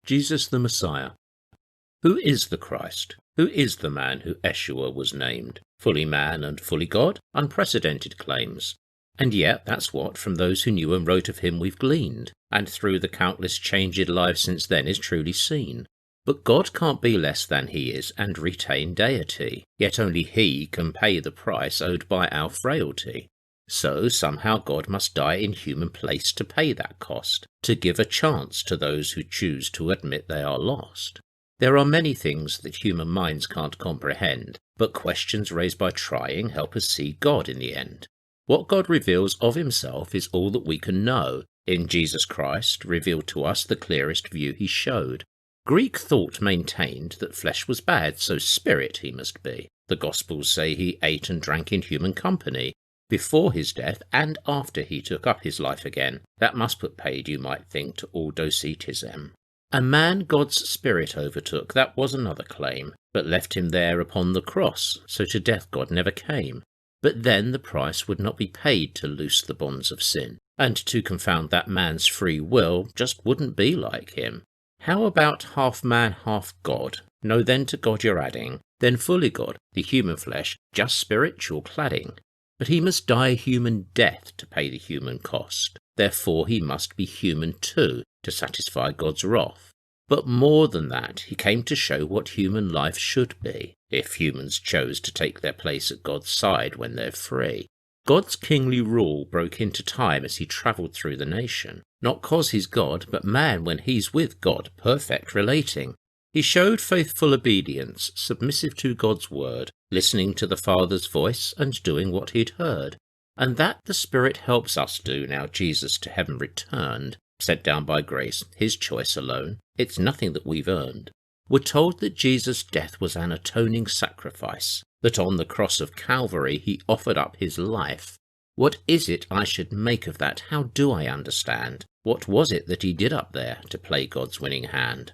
Jesus the Messiah. Who is the Christ? Who is the man who Yeshua was named? Fully man and fully God? Unprecedented claims. And yet that's what, from those who knew and wrote of him, we've gleaned, and through the countless changed lives since then is truly seen. But God can't be less than he is and retain deity, yet only he can pay the price owed by our frailty. So somehow God must die in human place to pay that cost, to give a chance to those who choose to admit they are lost. There are many things that human minds can't comprehend, but questions raised by trying help us see God in the end. What God reveals of himself is all that we can know. In Jesus Christ, revealed to us the clearest view he showed. Greek thought maintained that flesh was bad, so spirit he must be. The Gospels say he ate and drank in human company, before his death and after he took up his life again. That must put paid, you might think, to all docetism. A man God's spirit overtook, that was another claim, but left him there upon the cross, so to death God never came. But then the price would not be paid to loose the bonds of sin, and to confound that man's free will just wouldn't be like him. How about half man, half God? No, then to God you're adding, then fully God, the human flesh, just spiritual cladding. But he must die a human death to pay the human cost. Therefore he must be human too, to satisfy God's wrath. But more than that, he came to show what human life should be, if humans chose to take their place at God's side when they're free. God's kingly rule broke into time as he travelled through the nation. Not 'cause he's God, but man when he's with God, perfect relating. He showed faithful obedience, submissive to God's word, listening to the Father's voice and doing what he'd heard. And that the Spirit helps us do now Jesus to heaven returned, sent down by grace, his choice alone. It's nothing that we've earned. We're told that Jesus' death was an atoning sacrifice, that on the cross of Calvary he offered up his life. What is it I should make of that? How do I understand? What was it that he did up there to play God's winning hand?